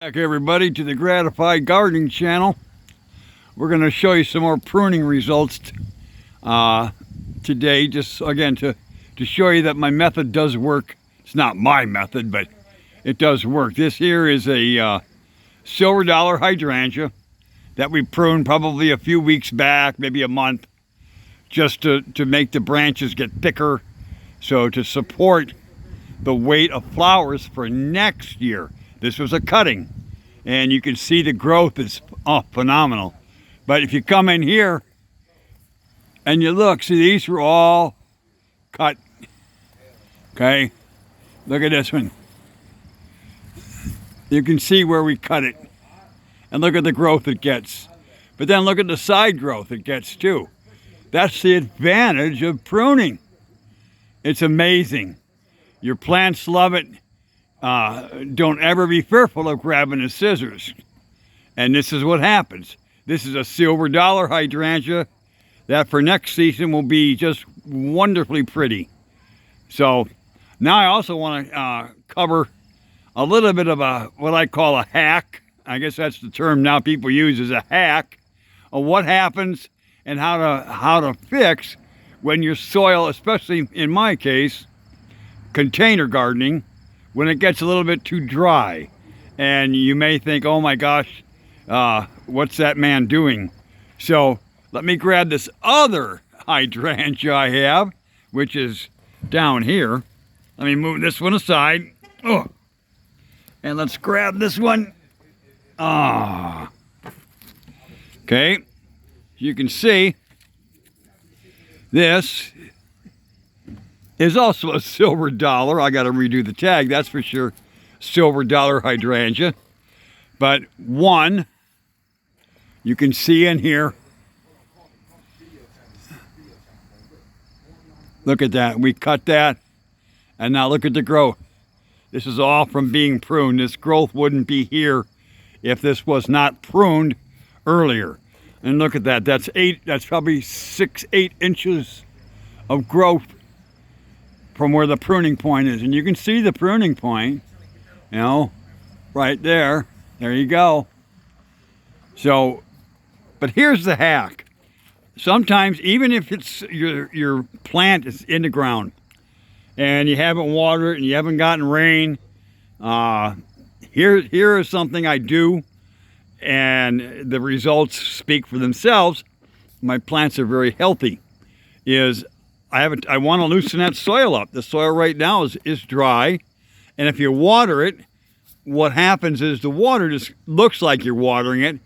Back everybody to the Gratified Gardening channel. We're going to show you some more pruning results today, just again to show you that my method does work. It's not my method, but it does work. This here is a silver dollar hydrangea that we pruned probably a few weeks back, maybe a month, just to make the branches get thicker, so to support the weight of flowers for next year. This was a cutting, and you can see the growth is phenomenal. But if you come in here and you look, see, these were all cut. Okay, look at this one. You can see where we cut it, and look at the growth it gets. But then look at the side growth it gets too. That's the advantage of pruning. It's amazing. Your plants love it. Don't ever be fearful of grabbing the scissors. And this is what happens. This is a silver dollar hydrangea that for next season will be just wonderfully pretty. So now I also want to cover a little bit of what I call a hack. I guess that's the term now people use, is a hack of what happens and how to fix when your soil, especially in my case, container gardening, when it gets a little bit too dry. And you may think, oh my gosh, what's that man doing? So let me grab this other hydrangea I have, which is down here. Let me move this one aside. Oh, and let's grab this one. Okay, you can see this is also a silver dollar. I got to redo the tag, that's for sure. Silver dollar hydrangea. But one, you can see in here. Look at that. We cut that. And now look at the growth. This is all from being pruned. This growth wouldn't be here if this was not pruned earlier. And look at that. That's probably 6-8 inches of growth from where the pruning point is. And you can see the pruning point, you know, right there. There you go. So, but here's the hack. Sometimes, even if it's your plant is in the ground and you haven't watered it and you haven't gotten rain, here is something I do, and the results speak for themselves. My plants are very healthy. I want to loosen that soil up. The soil right now is dry, and if you water it, what happens is the water just looks like you're watering it,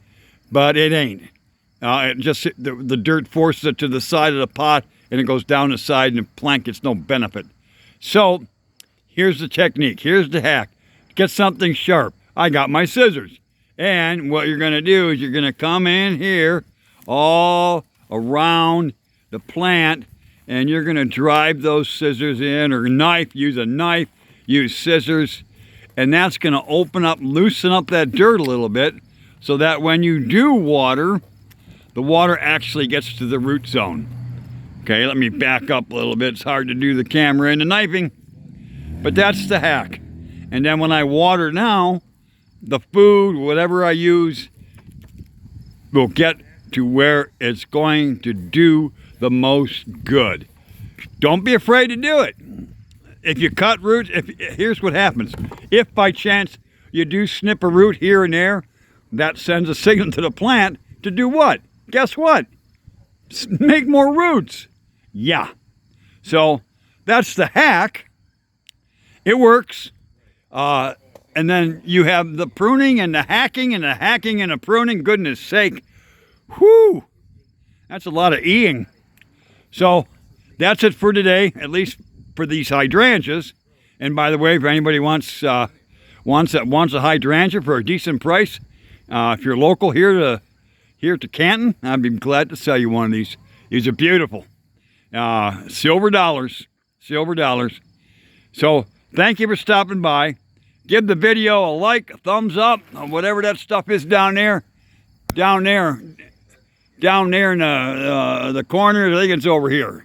but it ain't. The dirt forces it to the side of the pot, and it goes down the side, and the plant gets no benefit. So here's the technique. Here's the hack. Get something sharp. I got my scissors, and what you're going to do is you're going to come in here all around the plant, and you're going to drive those scissors in, or use a knife, use scissors, and that's going to loosen up that dirt a little bit, so that when you do water, the water actually gets to the root zone. Okay, let me back up a little bit. It's hard to do the camera and the knifing, but that's the hack. And then when I water now, the food, whatever I use, will get to where it's going to do the most good. Don't be afraid to do it. If you cut roots, here's what happens. If by chance you do snip a root here and there, that sends a signal to the plant to do what? Guess what? Make more roots. Yeah. So that's the hack. It works. And then you have the pruning and the hacking and the hacking and the pruning. Goodness sake. Whew. That's a lot of eating. So that's it for today, at least for these hydrangeas. And by the way, if anybody wants a hydrangea for a decent price, if you're local here to Canton, I'd be glad to sell you one of these. These are beautiful. Silver dollars. So thank you for stopping by. Give the video a like, a thumbs up, whatever that stuff is down there in the corner. I think it's over here.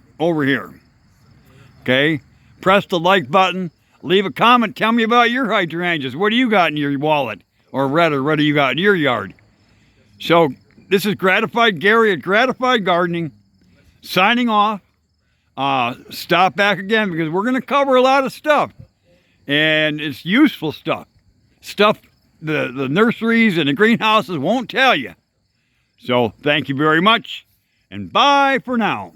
Okay, press the like button, leave a comment, tell me about your hydrangeas. What do you got in your wallet? or rather what do you got in your yard. So this is Gratified Gary at Gratified Gardening, signing off. Stop back again because we're going to cover a lot of stuff, and it's useful stuff. Stuff the nurseries and the greenhouses won't tell you. So thank you very much, and bye for now.